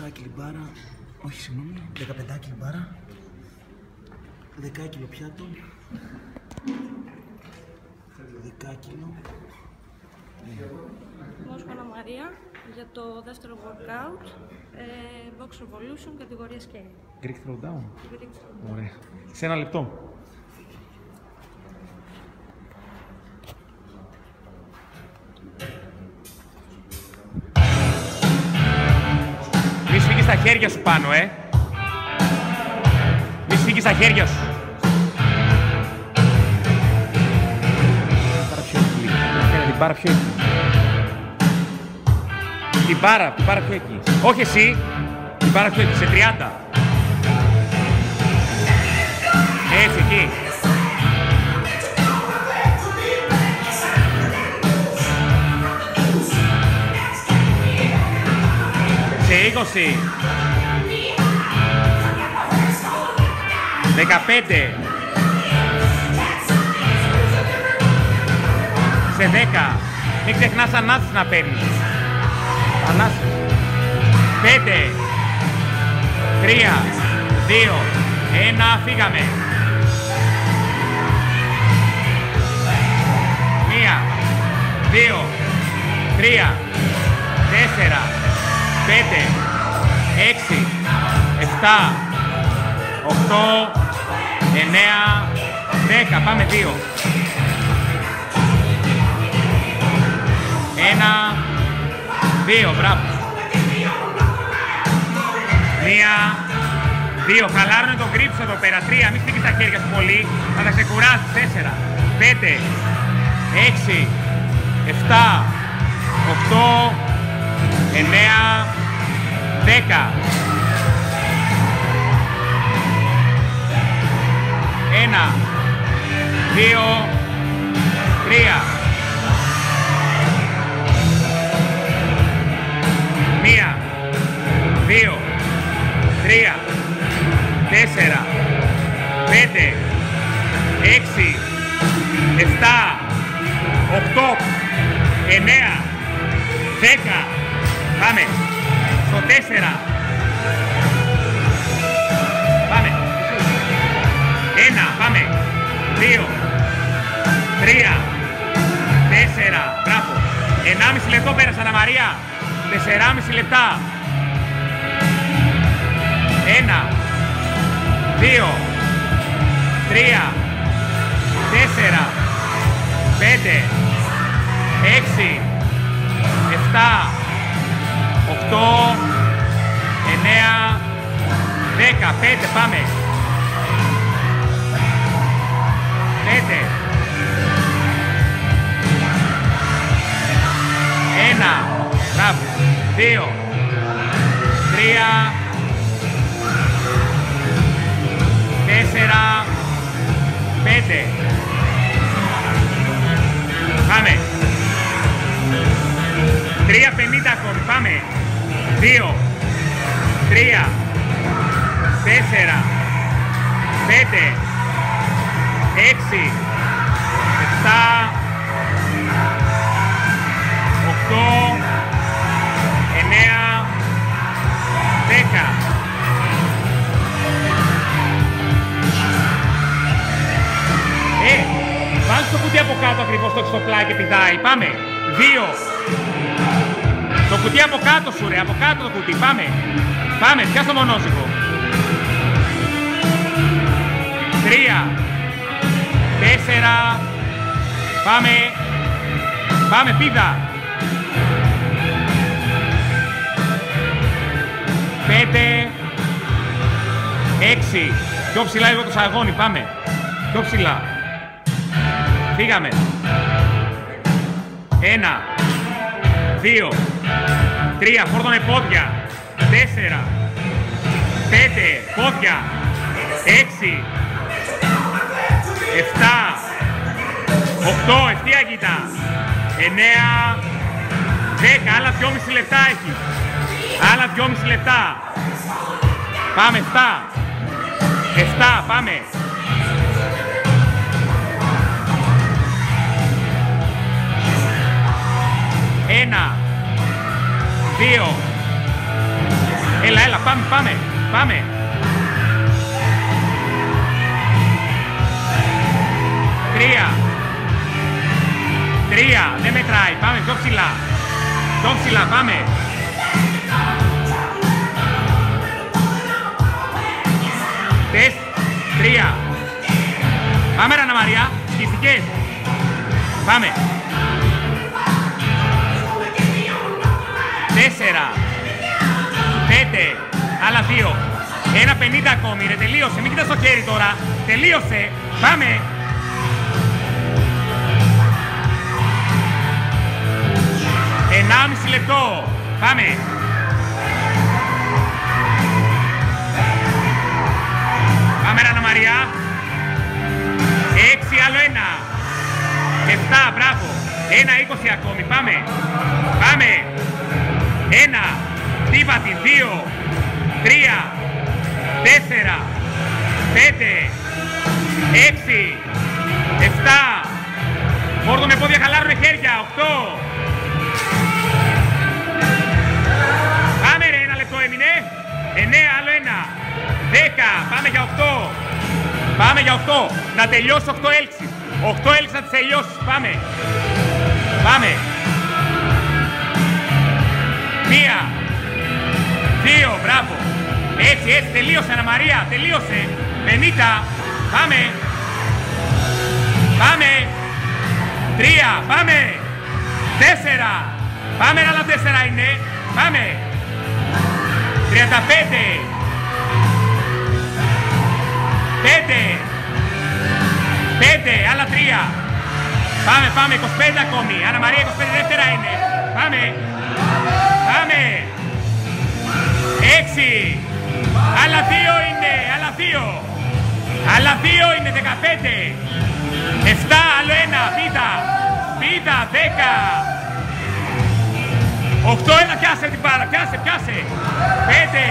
20 μπάρα, όχι συγγνώμη, 15 μπάρα, 10 κιλο πιάτο, 10 κιλο. Μόσχο Ανά Μαρία για το δεύτερο workout, box revolution, κατηγορία scale. Greek throwdown. Greek throwdown. Ωραία. Σε ένα λεπτό. Μη σφίγγεις τα χέρια σου πάνω, Μη σφίγγεις τα χέρια σου. Την μπάρα πιο εκεί. Την μπάρα πιο εκεί. Όχι εσύ. Την μπάρα πιο εκεί, σε 30. Έτσι, εκεί. Σε 20. 15. Σε 10. Μην ξεχνάς ανάσες να παίρνεις. Ανάσες. 5. 3. 2. 1. Φύγαμε. 1. 2. 3. 4. 5. 6. 7. 8. 9. 10. Πάμε 2. 1. 2. Μπράβο. 1. 2. Χαλάρωνε το grip σου εδώ πέρα. 3. Μην στήκεις τα χέρια σου πολύ. Θα τα ξεκουράσεις. 4. 5. 6. 7. 8. 9. 10. 1. 2. 3. 1. 2. 3. 4. 5. 6. 7. 8. 9. 10. Πάμε. Στο 4. Πάμε. 1. Πάμε. 2. 3. 4. Μπράβο. 1,5 λεπτό πέρασε, Ανά Μαρία. 4,5 λεπτά. 1. 2. 3. 4. 5. 6. 7. 8. 9. 10. 5. Πάμε. 5. 1. Μπράβο. 2. 3. 4. 5. Πάμε. 3,50 ακόμη. Πάμε. 2. 3. 4. 5. 6. 7. 8. 9. 10. Βάλτε το κουτί από κάτω ακριβώς, το έχεις στο πλάκι, πηδάει. Πάμε. 2. Το κουτί από κάτω σου, ρε. Από κάτω το κουτί. Πάμε. Πάμε. Πιάσ' το μονόσικο. 3. 4. Πάμε. Πάμε. Πήδα. 5. 6. Πιο ψηλά λίγο το σαγόνι. Πάμε. Πιο ψηλά. Φύγαμε. 1. 2. 3. Φόρτωνε πόδια. 4. 5. Πόδια. 6. 7. 8. Ευθεία κοίτα. 9. 10. Άλλα 2,5 λεπτά έχει. Άλλα 2,5 λεπτά. Πάμε. 7. 7. Πάμε. 1. 2. Έλα, έλα, πάμε, πάμε, πάμε. Τρία, δεν μετράει, πάμε πιο ψηλά. Πιο ψηλά, πάμε. Τρία. Πάμε Ρανα Μαρία, σκιστικές. Πάμε. 4, 5, άλλα 2. 1,50 ακόμη, ρε, τελείωσε, μην κοιτάς το χέρι τώρα. Τελείωσε, πάμε. Ενάμιση λεπτό, πάμε. Πάμε Ρανα Μαρία. 6, άλλο 1. 7, μπράβο. 1,20 ακόμη, πάμε. Πάμε. 1, τύπατη, 2, 3, 4, 5, 6, 7. Μόρδο με πόδια, χαλάρουνε χέρια, 8. Πάμε ρε, 1 λεπτό έμεινε. 9, άλλο 1. 10, πάμε για 8. Πάμε για 8. Να τελειώσει 8 έλξεις. 8 έλξεις να τις τελειώσεις. Πάμε. Πάμε. 1, 2, μπράβο. Έτσι, έτσι, τελείωσε Αννα Μαρία. Τελείωσε. 50. Πάμε. Πάμε. 3, πάμε. 4. Πάμε, άλλα 4 είναι. Πάμε. 35. 5, άλλα 3. Πάμε, πάμε, 25 ακόμη. Αννα Μαρία, 25 δεύτερα είναι. Πάμε. Πάμε. 6. Άλλα 2 είναι, άλλα 2. Άλλα 2 είναι, 15. 7, άλλο 1, πίδα, 10. 8, έλα, πιάσε την μπάρα, πιάσε. 5.